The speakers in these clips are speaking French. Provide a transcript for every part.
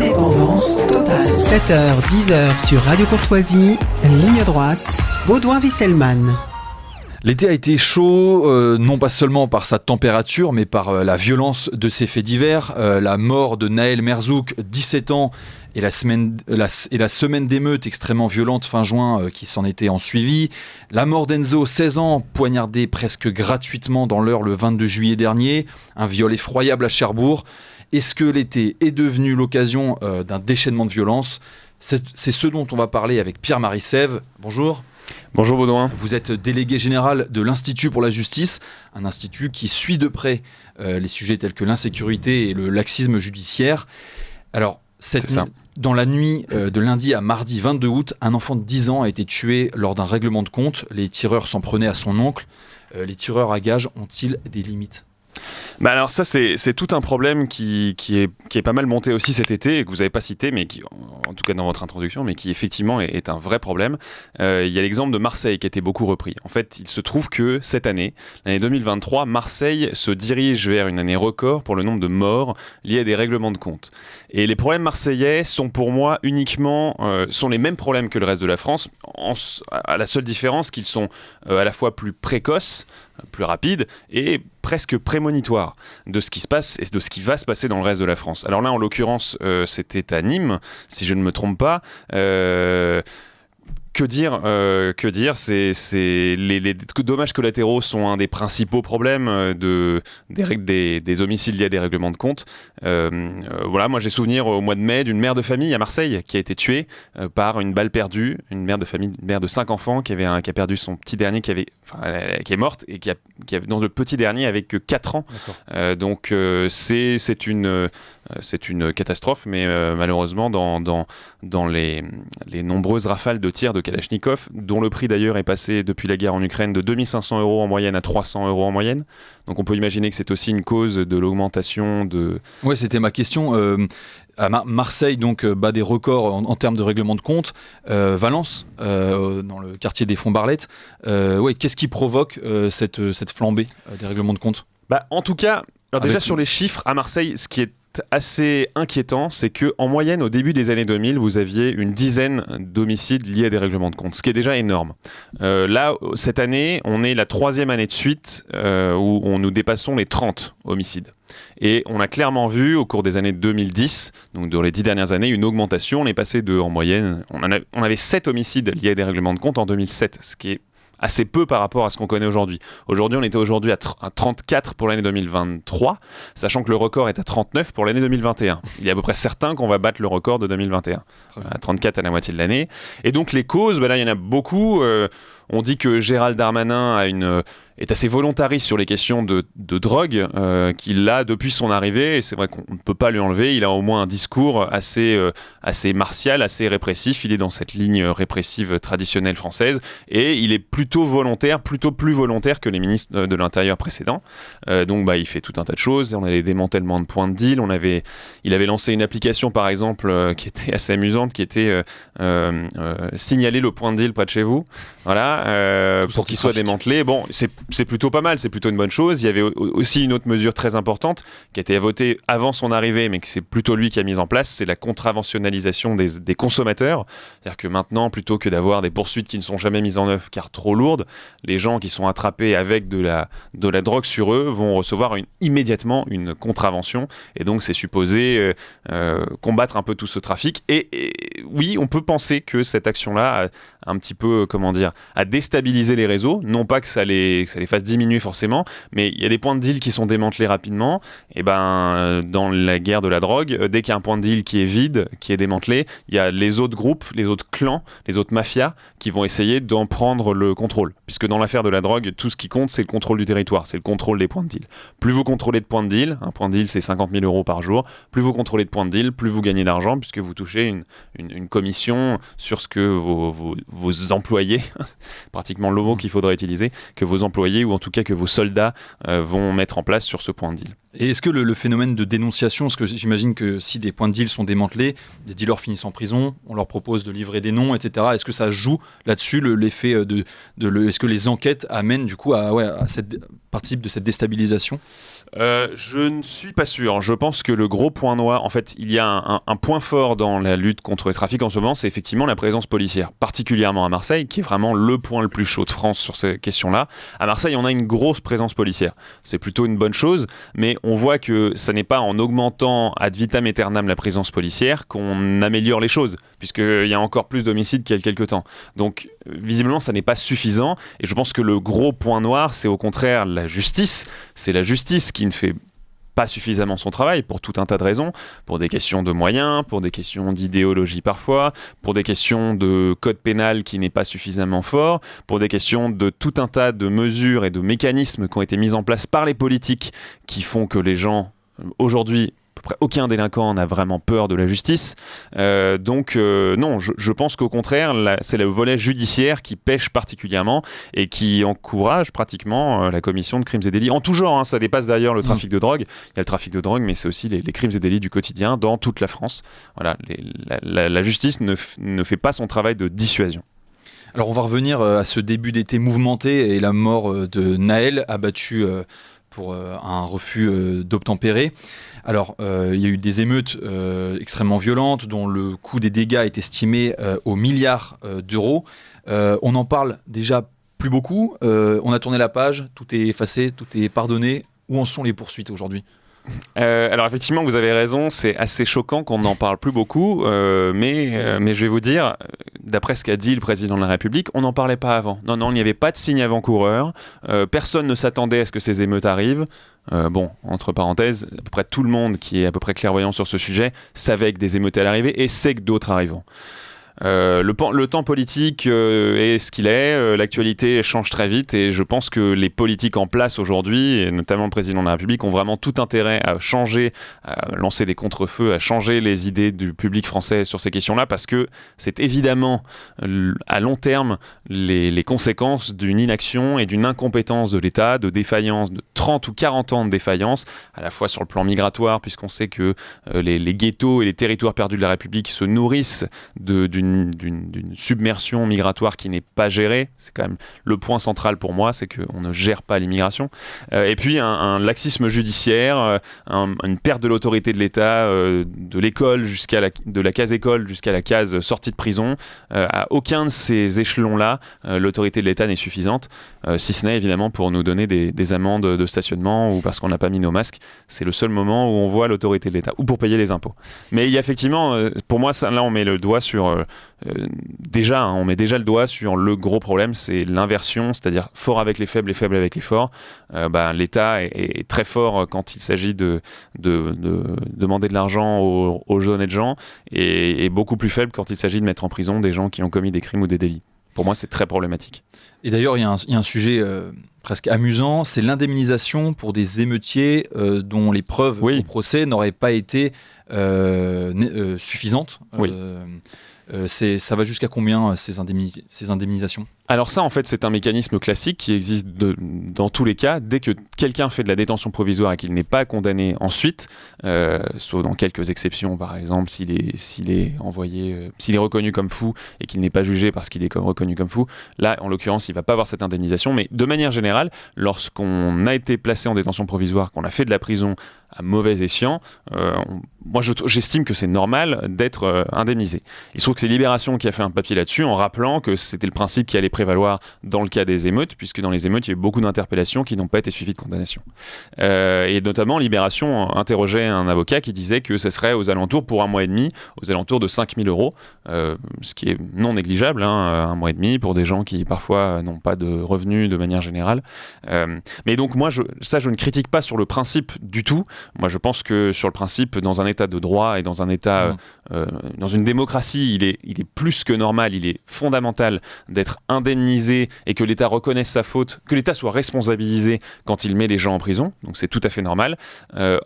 Indépendance totale. 7h, 10h sur Radio Courtoisie, ligne droite, Baudouin-Wieselmann. L'été a été chaud, non pas seulement par sa température, mais par la violence de ses faits divers. La mort de Nahel Merzouk, 17 ans, et la semaine d'émeutes extrêmement violente fin juin qui s'en était ensuivie. La mort d'Enzo, 16 ans, poignardé presque gratuitement dans l'Eure le 22 juillet dernier. Un viol effroyable à Cherbourg. Est-ce que l'été est devenu l'occasion d'un déchaînement de violence ? C'est ce dont on va parler avec Pierre-Marie Sève. Bonjour. Bonjour Baudouin. Vous êtes délégué général de l'Institut pour la justice, un institut qui suit de près les sujets tels que l'insécurité et le laxisme judiciaire. Alors, dans la nuit de lundi à mardi 22 août, un enfant de 10 ans a été tué lors d'un règlement de compte. Les tireurs s'en prenaient à son oncle. Les tireurs à gages ont-ils des limites ? Alors ça c'est tout un problème qui est pas mal monté aussi cet été et que vous n'avez pas cité, mais qui, en tout cas dans votre introduction, mais qui effectivement est un vrai problème. Il y a l'exemple de Marseille qui a été beaucoup repris. En fait, il se trouve que cette année, l'année 2023, Marseille se dirige vers une année record pour le nombre de morts liés à des règlements de compte. Et les problèmes marseillais sont pour moi uniquement sont les mêmes problèmes que le reste de la France, à la seule différence qu'ils sont à la fois plus précoces, plus rapides et presque prémonitoires de ce qui se passe et de ce qui va se passer dans le reste de la France. Alors là, en l'occurrence, c'était à Nîmes, si je ne me trompe pas. Que dire les dommages collatéraux sont un des principaux problèmes des homicides liés à des règlements de compte. Voilà, moi j'ai souvenir au mois de mai d'une mère de famille à Marseille qui a été tuée par une balle perdue, une mère de famille, une mère de 5 enfants qui a perdu son petit dernier qui est morte et qui a dans le petit dernier avec que 4 ans. Donc c'est une catastrophe, mais malheureusement dans les nombreuses rafales de tirs de Kalachnikov, dont le prix d'ailleurs est passé depuis la guerre en Ukraine de 2500 € en moyenne à 300 € en moyenne. Donc on peut imaginer que c'est aussi une cause de l'augmentation de... Ouais, c'était ma question. À Marseille donc bat des records en termes de règlement de compte. Valence, dans le quartier des Fonds-Barlettes, qu'est-ce qui provoque cette flambée des règlements de compte ? En tout cas, déjà sur les chiffres à Marseille, ce qui est assez inquiétant, c'est qu'en moyenne, au début des années 2000, vous aviez une dizaine d'homicides liés à des règlements de compte, ce qui est déjà énorme. Là, cette année, on est la 3e année de suite où nous dépassons les 30 homicides. Et on a clairement vu, au cours des années 2010, donc dans les 10 dernières années, une augmentation. On est passé en moyenne, on avait 7 homicides liés à des règlements de compte en 2007, ce qui est assez peu par rapport à ce qu'on connaît aujourd'hui. Aujourd'hui, on était à 34 pour l'année 2023, sachant que le record est à 39 pour l'année 2021. Il est à peu près certain qu'on va battre le record de 2021, à 34 à la moitié de l'année. Et donc les causes, là, il y en a beaucoup. On dit que Gérald Darmanin est assez volontariste sur les questions de drogue, qu'il a depuis son arrivée, et c'est vrai qu'on ne peut pas lui enlever. Il a au moins un discours assez martial, assez répressif. Il est dans cette ligne répressive traditionnelle française, et il est plutôt plus volontaire que les ministres de l'Intérieur précédents. Donc il fait tout un tas de choses. On a les démantèlements de points de deal. Il avait lancé une application, par exemple, qui était assez amusante, qui était signaler le point de deal près de chez vous. Voilà. Pour qu'il soit démantelé. Bon, c'est plutôt pas mal, c'est plutôt une bonne chose. Il y avait aussi une autre mesure très importante qui a été votée avant son arrivée, mais que c'est plutôt lui qui a mise en place, c'est la contraventionnalisation des consommateurs. C'est-à-dire que maintenant, plutôt que d'avoir des poursuites qui ne sont jamais mises en œuvre car trop lourdes, les gens qui sont attrapés avec de la drogue sur eux vont recevoir immédiatement une contravention. Et donc, c'est supposé combattre un peu tout ce trafic. Et oui, on peut penser que cette action-là a un petit peu, à déstabiliser les réseaux, non pas que ça les fasse diminuer forcément, mais il y a des points de deal qui sont démantelés rapidement. Et dans la guerre de la drogue, dès qu'il y a un point de deal qui est vide, qui est démantelé, il y a les autres groupes, les autres clans, les autres mafias qui vont essayer d'en prendre le contrôle. Puisque dans l'affaire de la drogue, tout ce qui compte, c'est le contrôle du territoire, c'est le contrôle des points de deal. Plus vous contrôlez de points de deal, un point de deal c'est 50 000 € par jour, plus vous contrôlez de points de deal, plus vous gagnez d'argent, puisque vous touchez une commission sur ce que vos employés, pratiquement le mot qu'il faudrait utiliser, que vos employés ou en tout cas que vos soldats vont mettre en place sur ce point de deal. Et est-ce que le phénomène de dénonciation, parce que j'imagine que si des points de deal sont démantelés, des dealers finissent en prison, on leur propose de livrer des noms, etc. Est-ce que ça joue là-dessus, l'effet est-ce que les enquêtes amènent du coup participent de cette déstabilisation ? Je ne suis pas sûr. Je pense que le gros point noir, en fait, il y a un point fort dans la lutte contre les trafics en ce moment, c'est effectivement la présence policière, particulièrement à Marseille, qui est vraiment le point le plus chaud de France sur ces questions-là. À Marseille, on a une grosse présence policière. C'est plutôt une bonne chose, mais on voit que ça n'est pas en augmentant ad vitam aeternam la présence policière qu'on améliore les choses, puisqu'il y a encore plus d'homicides qu'il y a quelques temps. Donc, visiblement, ça n'est pas suffisant, et je pense que le gros point noir, c'est au contraire la justice. C'est la justice qui ne fait pas suffisamment son travail pour tout un tas de raisons, pour des questions de moyens, pour des questions d'idéologie parfois, pour des questions de code pénal qui n'est pas suffisamment fort, pour des questions de tout un tas de mesures et de mécanismes qui ont été mis en place par les politiques qui font que les gens, aujourd'hui, à peu près aucun délinquant n'a vraiment peur de la justice. Non, je pense qu'au contraire, c'est le volet judiciaire qui pêche particulièrement et qui encourage pratiquement la commission de crimes et délits. En tout genre, hein, ça dépasse d'ailleurs le trafic de drogue. Il y a le trafic de drogue, mais c'est aussi les crimes et délits du quotidien dans toute la France. Voilà, la justice ne fait pas son travail de dissuasion. Alors on va revenir à ce début d'été mouvementé et la mort de Naël, abattu pour un refus d'obtempérer. Alors, il y a eu des émeutes extrêmement violentes dont le coût des dégâts est estimé aux milliards d'euros. On en parle déjà plus beaucoup. On a tourné la page, tout est effacé, tout est pardonné. Où en sont les poursuites aujourd'hui ? Alors effectivement, vous avez raison, c'est assez choquant qu'on n'en parle plus beaucoup, mais je vais vous dire, d'après ce qu'a dit le président de la République, on n'en parlait pas avant. Non, il n'y avait pas de signe avant-coureur, personne ne s'attendait à ce que ces émeutes arrivent. Entre parenthèses, à peu près tout le monde qui est à peu près clairvoyant sur ce sujet savait que des émeutes allaient arriver et sait que d'autres arriveront. Le temps politique est ce qu'il est, l'actualité change très vite et je pense que les politiques en place aujourd'hui, et notamment le président de la République, ont vraiment tout intérêt à changer, à lancer des contre-feux, à changer les idées du public français sur ces questions-là parce que c'est évidemment à long terme les conséquences d'une inaction et d'une incompétence de l'État, de défaillance, de 30 ou 40 ans de défaillance, à la fois sur le plan migratoire puisqu'on sait que les ghettos et les territoires perdus de la République se nourrissent d'une submersion migratoire qui n'est pas gérée. C'est quand même le point central pour moi, c'est qu'on ne gère pas l'immigration. Et puis un laxisme judiciaire, une perte de l'autorité de l'État, de l'école de la case école jusqu'à la case sortie de prison. À aucun de ces échelons-là, l'autorité de l'État n'est suffisante, si ce n'est évidemment pour nous donner des amendes de stationnement ou parce qu'on n'a pas mis nos masques. C'est le seul moment où on voit l'autorité de l'État, ou pour payer les impôts. Mais il y a effectivement, pour moi, là on met le doigt sur... on met déjà le doigt sur le gros problème, c'est l'inversion, c'est-à-dire fort avec les faibles et faible avec les forts. L'État est très fort quand il s'agit de demander de l'argent aux honnêtes gens et beaucoup plus faible quand il s'agit de mettre en prison des gens qui ont commis des crimes ou des délits. Pour moi, c'est très problématique. Et d'ailleurs, il y a un sujet presque amusant, c'est l'indemnisation pour des émeutiers dont les preuves au procès n'auraient pas été suffisantes. Oui. Ça va jusqu'à combien ces indemnisations ? Alors ça, en fait, c'est un mécanisme classique qui existe dans tous les cas. Dès que quelqu'un fait de la détention provisoire et qu'il n'est pas condamné ensuite, sauf dans quelques exceptions, par exemple, s'il est reconnu comme fou et qu'il n'est pas jugé parce qu'il est reconnu comme fou, là, en l'occurrence, il ne va pas avoir cette indemnisation. Mais de manière générale, lorsqu'on a été placé en détention provisoire, qu'on a fait de la prison à mauvais escient, moi j'estime que c'est normal d'être indemnisé. Il se trouve que c'est Libération qui a fait un papier là-dessus en rappelant que c'était le principe qui allait prévaloir dans le cas des émeutes, puisque dans les émeutes il y a eu beaucoup d'interpellations qui n'ont pas été suivies de condamnation. Et notamment Libération interrogeait un avocat qui disait que ce serait aux alentours, pour un mois et demi, aux alentours de 5 000 €, ce qui est non négligeable, un mois et demi pour des gens qui parfois n'ont pas de revenus de manière générale. Mais donc moi je ne critique pas sur le principe du tout. Moi, je pense que sur le principe, dans un état de droit et dans un état, dans une démocratie, il est plus que normal, il est fondamental d'être indemnisé et que l'État reconnaisse sa faute, que l'État soit responsabilisé quand il met les gens en prison. Donc, c'est tout à fait normal.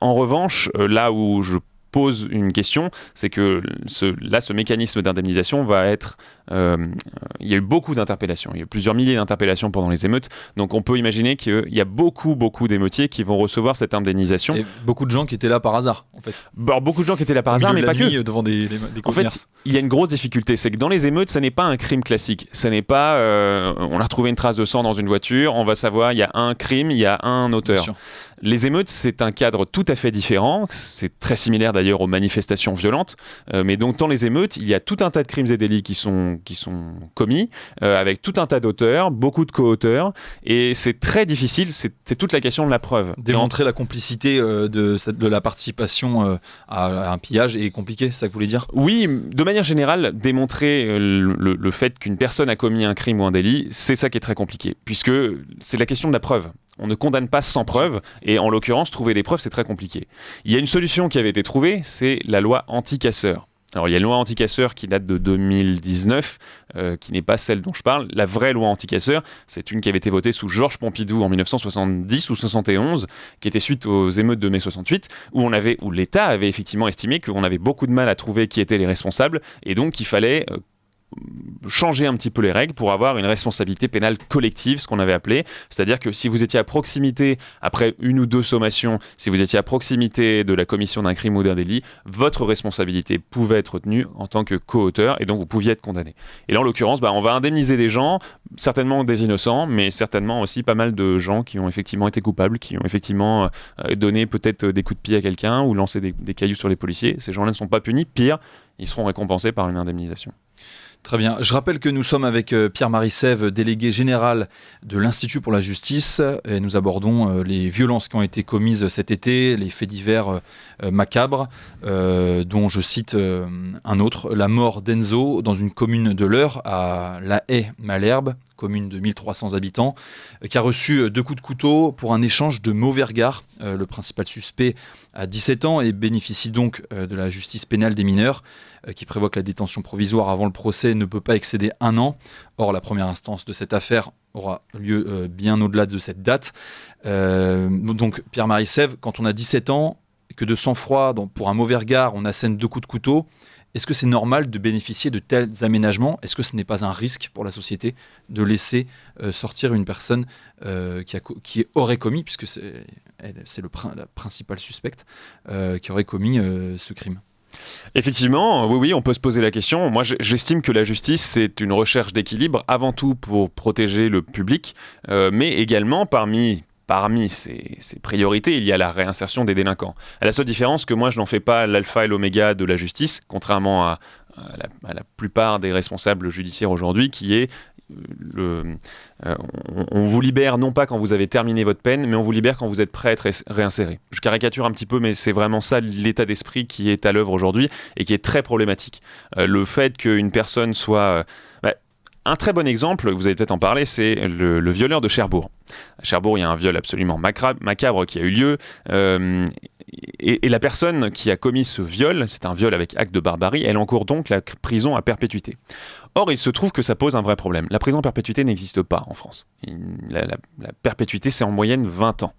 En revanche, là où je pose une question, c'est que ce mécanisme d'indemnisation va être il y a eu beaucoup d'interpellations. Il y a eu plusieurs milliers d'interpellations pendant les émeutes. Donc on peut imaginer qu'il y a beaucoup d'émeutiers qui vont recevoir cette indemnisation. Et beaucoup de gens qui étaient là par hasard, en fait. Alors, beaucoup de gens qui étaient là par hasard, mais pas que. Devant des en fait, il y a une grosse difficulté, c'est que dans les émeutes, ça n'est pas un crime classique. Ça n'est pas, on a retrouvé une trace de sang dans une voiture, on va savoir, il y a un crime, il y a un auteur. Les émeutes, c'est un cadre tout à fait différent. C'est très similaire d'ailleurs aux manifestations violentes. Mais donc, dans les émeutes, il y a tout un tas de crimes et délits qui sont commis, avec tout un tas d'auteurs, beaucoup de co-auteurs. Et c'est très difficile, c'est toute la question de la preuve. Démontrer la complicité de la participation à un pillage est compliqué, c'est ça que vous voulez dire ? Oui, de manière générale, démontrer le fait qu'une personne a commis un crime ou un délit, c'est ça qui est très compliqué, puisque c'est la question de la preuve. On ne condamne pas sans preuve, et en l'occurrence, trouver des preuves, c'est très compliqué. Il y a une solution qui avait été trouvée, c'est la loi anti-casseurs. Alors, il y a une loi anti-casseurs qui date de 2019, qui n'est pas celle dont je parle. La vraie loi anti-casseurs, c'est une qui avait été votée sous Georges Pompidou en 1970 ou 71, qui était suite aux émeutes de mai 68, où l'État avait effectivement estimé qu'on avait beaucoup de mal à trouver qui étaient les responsables, et donc qu'il fallait changer un petit peu les règles pour avoir une responsabilité pénale collective, ce qu'on avait appelé. C'est-à-dire que si vous étiez à proximité, après une ou deux sommations, si vous étiez à proximité de la commission d'un crime ou d'un délit, votre responsabilité pouvait être retenue en tant que co-auteur et donc vous pouviez être condamné. Et là, en l'occurrence, on va indemniser des gens, certainement des innocents, mais certainement aussi pas mal de gens qui ont effectivement été coupables, qui ont effectivement donné peut-être des coups de pied à quelqu'un ou lancé des cailloux sur les policiers. Ces gens-là ne sont pas punis. Pire, ils seront récompensés par une indemnisation. Très bien. Je rappelle que nous sommes avec Pierre-Marie Sève, délégué général de l'Institut pour la justice. Et nous abordons les violences qui ont été commises cet été, les faits divers macabres, dont je cite un autre, la mort d'Enzo dans une commune de l'Eure, à La Haye-Malherbe, commune de 1300 habitants, qui a reçu 2 coups de couteau pour un échange de mauvais regards. Le principal suspect a 17 ans et bénéficie donc de la justice pénale des mineurs, qui prévoit que la détention provisoire avant le procès ne peut pas excéder 1 an. Or, la première instance de cette affaire aura lieu bien au-delà de cette date. Donc, Pierre-Marie Sève, quand on a 17 ans, que de sang-froid, pour un mauvais regard, on assène 2 coups de couteau, est-ce que c'est normal de bénéficier de tels aménagements ? Est-ce que ce n'est pas un risque pour la société de laisser sortir une personne qui aurait commis, puisque c'est la principale suspecte, qui aurait commis ce crime ? Effectivement, oui, on peut se poser la question. Moi, j'estime que la justice, c'est une recherche d'équilibre, avant tout pour protéger le public, mais également parmi ces priorités, il y a la réinsertion des délinquants. À la seule différence que moi, je n'en fais pas l'alpha et l'oméga de la justice, contrairement à la plupart des responsables judiciaires aujourd'hui, qui est on vous libère non pas quand vous avez terminé votre peine, mais on vous libère quand vous êtes prêt à être réinséré. Je caricature un petit peu, mais c'est vraiment ça l'état d'esprit qui est à l'œuvre aujourd'hui et qui est très problématique. Le fait qu'une personne soit... un très bon exemple, vous allez peut-être en parler, c'est le violeur de Cherbourg. À Cherbourg, il y a un viol absolument macabre qui a eu lieu. Et la personne qui a commis ce viol, c'est un viol avec acte de barbarie, elle encourt donc la prison à perpétuité. Or, il se trouve que ça pose un vrai problème. La prison à perpétuité n'existe pas en France. La perpétuité, c'est en moyenne 20 ans.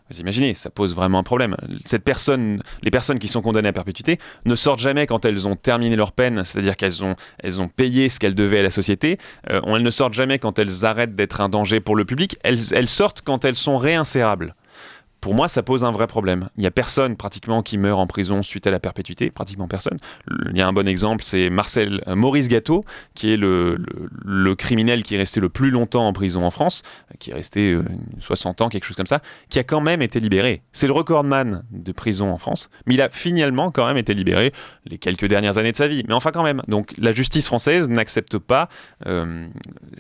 Vous imaginez, ça pose vraiment un problème. Les personnes qui sont condamnées à perpétuité ne sortent jamais quand elles ont terminé leur peine, c'est-à-dire qu'elles ont payé ce qu'elles devaient à la société. Elles ne sortent jamais quand elles arrêtent d'être un danger pour le public. Elles sortent quand elles sont réinsérables. Pour moi, ça pose un vrai problème. Il n'y a personne pratiquement qui meurt en prison suite à la perpétuité, pratiquement personne. Il y a un bon exemple, c'est Maurice Gâteau, qui est le criminel qui est resté le plus longtemps en prison en France, qui est resté 60 ans, quelque chose comme ça, qui a quand même été libéré. C'est le recordman de prison en France, mais il a finalement quand même été libéré les quelques dernières années de sa vie. Mais enfin quand même. Donc la justice française n'accepte pas,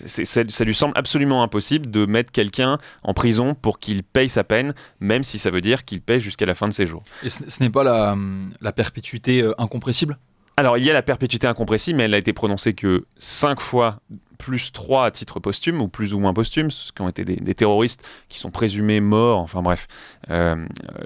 ça lui semble absolument impossible de mettre quelqu'un en prison pour qu'il paye sa peine, même si ça veut dire qu'il paie jusqu'à la fin de ses jours. Et ce n'est pas la perpétuité incompressible ? Alors, il y a la perpétuité incompressible, mais elle n'a été prononcée que 5 fois, plus 3 à titre posthume, ou plus ou moins posthume, ce qui ont été des terroristes qui sont présumés morts, enfin bref.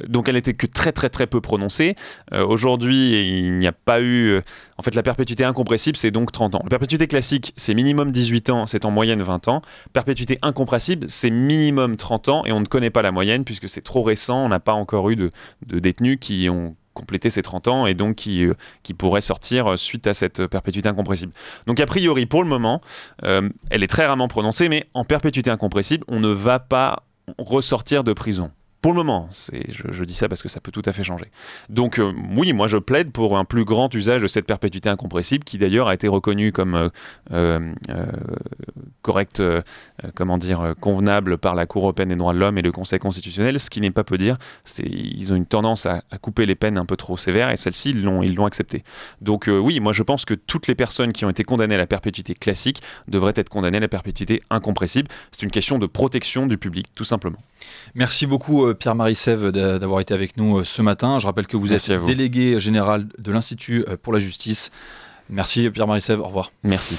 Donc elle n'était que très très très peu prononcée. Aujourd'hui, il n'y a pas eu... En fait, la perpétuité incompressible, c'est donc 30 ans. La perpétuité classique, c'est minimum 18 ans, c'est en moyenne 20 ans. Perpétuité incompressible, c'est minimum 30 ans, et on ne connaît pas la moyenne, puisque c'est trop récent, on n'a pas encore eu de détenus qui ont compléter ses 30 ans et donc qui pourrait sortir suite à cette perpétuité incompressible. Donc a priori, pour le moment, elle est très rarement prononcée, mais en perpétuité incompressible, on ne va pas ressortir de prison. Pour le moment, je dis ça parce que ça peut tout à fait changer. Donc oui, moi je plaide pour un plus grand usage de cette perpétuité incompressible qui d'ailleurs a été reconnue comme correcte, convenable par la Cour européenne des droits de l'homme et le Conseil constitutionnel, ce qui n'est pas peu dire. Ils ont une tendance à couper les peines un peu trop sévères et celle-ci, ils l'ont accepté. Donc oui, moi je pense que toutes les personnes qui ont été condamnées à la perpétuité classique devraient être condamnées à la perpétuité incompressible. C'est une question de protection du public, tout simplement. Merci beaucoup Pierre-Marie Sève d'avoir été avec nous ce matin. Je rappelle que vous êtes délégué général de l'Institut pour la justice. Merci Pierre-Marie Sève, au revoir. Merci.